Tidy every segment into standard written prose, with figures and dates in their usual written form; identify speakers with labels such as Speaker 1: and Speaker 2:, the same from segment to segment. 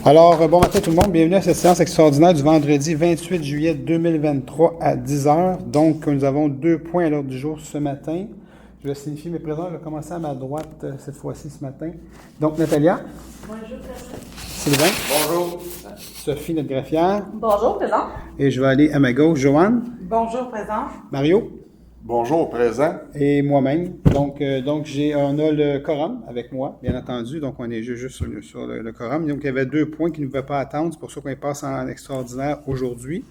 Speaker 1: Bon matin tout le monde, bienvenue à cette séance extraordinaire du vendredi 28 juillet 2023 à 10h. Donc, nous avons 2 points à l'ordre du jour ce matin. Je vais signifier mes présents, je vais commencer à ma droite cette fois-ci ce matin. Donc, Natalia.
Speaker 2: Bonjour, présent.
Speaker 1: Sylvain.
Speaker 3: Bonjour.
Speaker 1: Sophie, notre greffière.
Speaker 2: Bonjour, présent.
Speaker 1: Et je vais aller à ma gauche, Joanne.
Speaker 2: Bonjour, présent.
Speaker 1: Mario.
Speaker 3: Bonjour, présent.
Speaker 1: Et moi-même. Donc on a le quorum avec moi, bien entendu. Donc, on est juste sur le quorum. Donc, il y avait 2 points qui ne pouvaient pas attendre. C'est pour ça qu'on passe en extraordinaire aujourd'hui.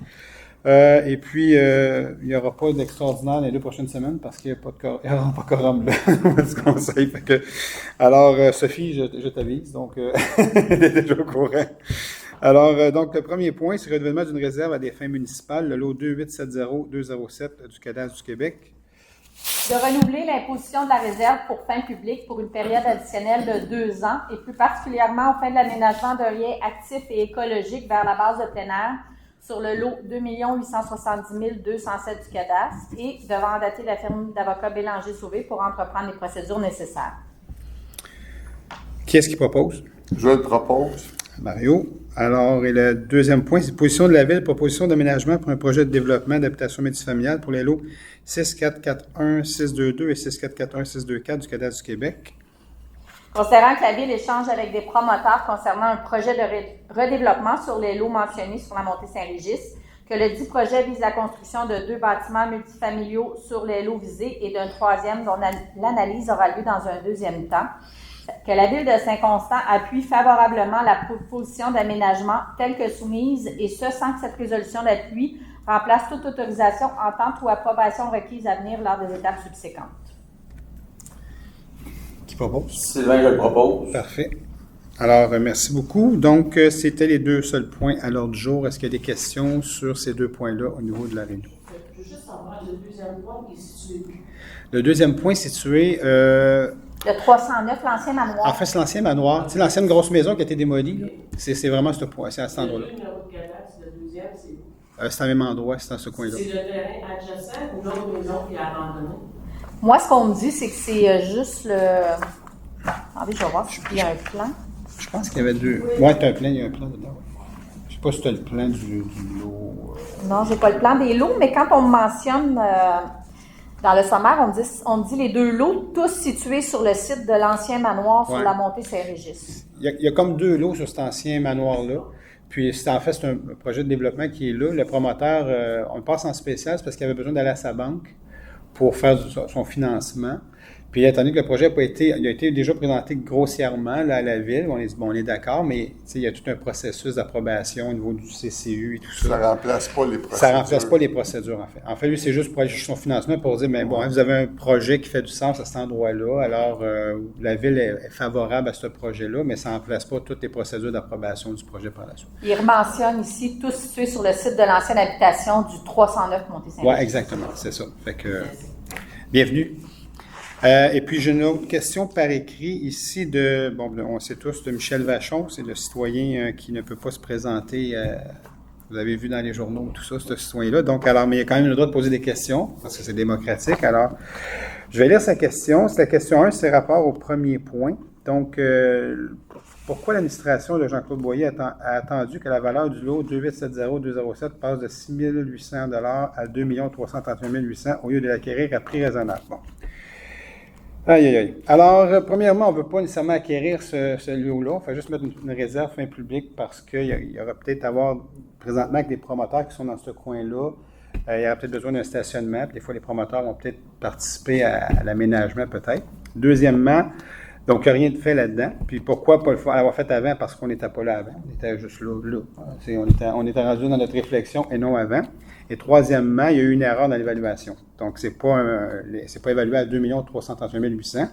Speaker 1: Et puis, il n'y aura pas d'extraordinaire dans les 2 prochaines semaines parce qu'il n'y a pas de quorum. Il n'y aura pas de quorum du conseil. Alors, Sophie, je t'avise. Donc, elle est déjà au courant. Alors, donc, le premier point, c'est le renouvellement d'une réserve à des fins municipales, le lot 2870207 du cadastre du Québec.
Speaker 2: De renouveler l'imposition de la réserve pour fin publique pour une période additionnelle de 2 ans et plus particulièrement au fin de l'aménagement d'un lien actif et écologique vers la base de plein air sur le lot 2 870 207 du cadastre et de mandater la firme d'avocats Bélanger-Sauvé pour entreprendre les procédures nécessaires.
Speaker 1: Qui est-ce qui propose?
Speaker 3: Je le propose.
Speaker 1: Mario. Alors, et le deuxième point, c'est position de la Ville, proposition d'aménagement pour un projet de développement d'habitation multifamiliale pour les lots 6441 622 et 6441 624 du cadastre du Québec.
Speaker 2: Considérant que la Ville échange avec des promoteurs concernant un projet de redéveloppement sur les lots mentionnés sur la montée Saint-Régis, que le dit projet vise la construction de 2 bâtiments multifamiliaux sur les lots visés et d'un troisième dont l'analyse aura lieu dans un deuxième temps, que la Ville de Saint-Constant appuie favorablement la proposition d'aménagement telle que soumise, et ce, sans que cette résolution d'appui remplace toute autorisation, entente ou approbation requise à venir lors des étapes subséquentes.
Speaker 1: Qui propose?
Speaker 3: Sylvain, je le propose.
Speaker 1: Parfait. Alors, merci beaucoup. Donc, c'était les 2 seuls points à l'ordre du jour. Est-ce qu'il y a des questions sur ces 2 points-là au niveau de la réunion?
Speaker 4: Je veux juste savoir le deuxième point qui est situé.
Speaker 1: Le deuxième point est situé...
Speaker 2: Le 309, l'ancien manoir.
Speaker 1: En fait, c'est l'ancien manoir. Tu sais, l'ancienne grosse maison qui a été démolie, là. C'est vraiment ce point, c'est à cet endroit-là.
Speaker 4: Le numéro de cadastre, le deuxième, c'est où?
Speaker 1: C'est au même endroit, c'est dans ce coin-là.
Speaker 4: C'est le terrain adjacent ou l'autre maison qui est abandonnée?
Speaker 2: Moi, ce qu'on me dit, c'est que c'est juste le... Attendez, je vais voir s'il y a un plan.
Speaker 1: Je pense qu'il y avait 2. Ouais, tu as un plan, il y a un plan dedans. Ouais. Je sais pas si tu as le plan du lot.
Speaker 2: Non, j'ai pas le plan des lots, mais quand on mentionne dans le sommaire, on dit les 2 lots, tous situés sur le site de l'ancien manoir sur la montée Saint-Régis.
Speaker 1: Il y a comme 2 lots sur cet ancien manoir-là. Puis, c'est un projet de développement qui est là. Le promoteur, on le passe en spécial, c'est parce qu'il avait besoin d'aller à sa banque pour faire son financement. Puis, étant donné que le projet il a été déjà présenté grossièrement là, à la Ville, on est d'accord, mais il y a tout un processus d'approbation au niveau du CCU et tout ça.
Speaker 3: Ça ne remplace pas les procédures.
Speaker 1: Ça ne remplace pas les procédures, en fait. En fait, lui, c'est juste pour aller chercher son financement pour dire, mais bon, vous avez un projet qui fait du sens à cet endroit-là, alors la Ville est favorable à ce projet-là, mais ça ne remplace pas toutes les procédures d'approbation du projet par la suite.
Speaker 2: Il mentionne ici, tous situés sur le site de l'ancienne habitation du 309 montée Saint-Régis.
Speaker 1: Oui, exactement, c'est ça. Fait que, bienvenue. Et puis, j'ai une autre question par écrit ici on sait tous, de Michel Vachon, c'est le citoyen qui ne peut pas se présenter, vous avez vu dans les journaux, tout ça, ce citoyen-là. Donc, alors, mais il y a quand même le droit de poser des questions, parce que c'est démocratique. Alors, je vais lire sa question. C'est la question 1, c'est rapport au premier point. Donc, pourquoi l'administration de Jean-Claude Boyer a attendu que la valeur du lot 2870207 passe de 6 800 $ à 2 331 800 au lieu de l'acquérir à prix raisonnable? Bon. Aïe, aïe, aïe. Alors, premièrement, on ne veut pas nécessairement acquérir ce lot-là. Il faut juste mettre une réserve fin publique parce qu'il y aura peut-être présentement, avec des promoteurs qui sont dans ce coin-là, il y aura peut-être besoin d'un stationnement. Puis des fois, les promoteurs vont peut-être participer à l'aménagement, peut-être. Deuxièmement, donc, il n'y a rien de fait là-dedans. Puis pourquoi pas l'avoir fait avant? Parce qu'on n'était pas là avant. On était juste là. On était rendu dans notre réflexion et non avant. Et troisièmement, il y a eu une erreur dans l'évaluation. Donc, c'est pas évalué à 2 331 800.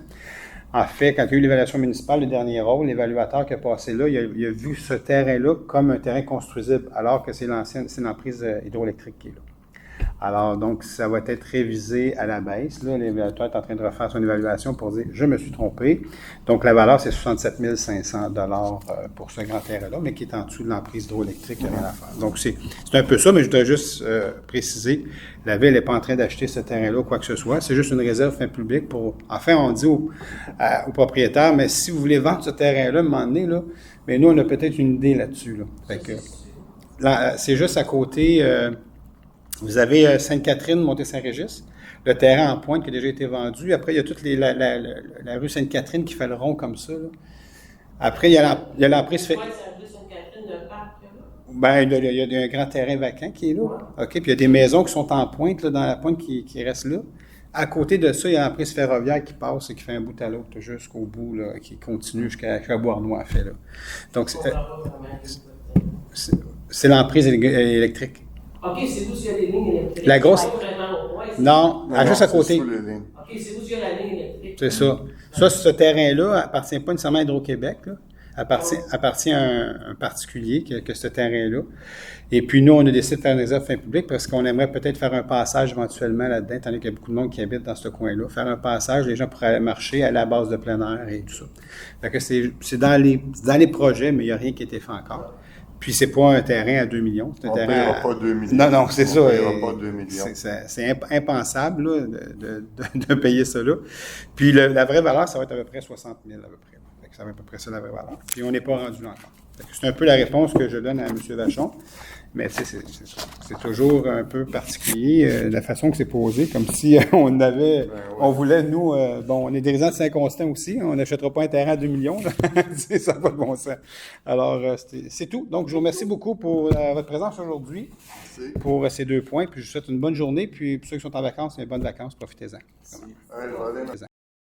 Speaker 1: En fait, quand il y a eu l'évaluation municipale, le dernier rôle, l'évaluateur qui a passé là, il a vu ce terrain-là comme un terrain construisible, alors que c'est l'emprise hydroélectrique qui est là. Alors, donc, ça va être révisé à la baisse. Là, l'évaluateur est en train de refaire son évaluation pour dire « je me suis trompé ». Donc, la valeur, c'est 67 500 $ pour ce grand terrain-là, mais qui est en dessous de l'emprise hydroélectrique, il n'y a rien à faire. Donc, c'est un peu ça, mais je dois juste préciser, la Ville n'est pas en train d'acheter ce terrain-là ou quoi que ce soit. C'est juste une réserve fin public pour... Enfin, on dit aux propriétaires, mais si vous voulez vendre ce terrain-là, à un moment donné, là, mais nous, on a peut-être une idée là-dessus. Là. Fait que, là, c'est juste à côté... vous avez Sainte-Catherine, Montée-Saint-Régis, le terrain en pointe qui a déjà été vendu. Après, il y a toute la rue Sainte-Catherine qui fait le rond comme ça. Là. Après, il y a l'emprise...
Speaker 4: Sainte-Catherine, le parc, là.
Speaker 1: Ben, il y a un grand terrain vacant qui est là. OK, puis il y a des maisons qui sont en pointe, là, dans la pointe qui restent là. À côté de ça, il y a l'emprise ferroviaire qui passe et qui fait un bout à l'autre jusqu'au bout, là, qui continue jusqu'à Bois-Noir, fait là. Donc, c'est l'emprise électrique.
Speaker 4: OK, c'est où il y a les lignes électriques?
Speaker 1: La grosse...
Speaker 4: C'est pas vraiment au point,
Speaker 1: Non, juste à côté.
Speaker 3: Sous les lignes.
Speaker 4: OK, c'est où il y a la ligne électrique?
Speaker 1: C'est ça. Ça, ce terrain-là appartient pas nécessairement à Hydro-Québec, là. Appartient à un particulier que ce terrain-là. Et puis, nous, on a décidé de faire une réserve fin public parce qu'on aimerait peut-être faire un passage éventuellement là-dedans, étant donné qu'il y a beaucoup de monde qui habite dans ce coin-là. Faire un passage, les gens pourraient aller marcher, aller à la base de plein air et tout ça. Fait que c'est dans les projets, mais il n'y a rien qui a été fait encore. Puis, c'est pas un terrain à 2 millions. C'est un terrain
Speaker 3: On ne paiera pas 2 millions.
Speaker 1: Non, c'est ça.
Speaker 3: On ne paiera pas 2 millions.
Speaker 1: C'est impensable là, de payer ça là. Puis, la vraie valeur, ça va être à peu près 60 000 à peu près. Fait que ça va être à peu près ça la vraie valeur. Puis, on n'est pas rendu là encore. C'est un peu la réponse que je donne à M. Vachon. Mais c'est toujours un peu particulier la façon que c'est posé, comme si on avait, on voulait, nous, on est des résidents de Saint-Constant aussi, on n'achètera pas un terrain à 2 millions, là. Ça n'a pas de bon sens. Alors, c'est tout. Donc, je vous remercie beaucoup pour votre présence aujourd'hui, pour ces 2 points, puis je vous souhaite une bonne journée, puis pour ceux qui sont en vacances, bonnes vacances, profitez-en.
Speaker 3: Merci.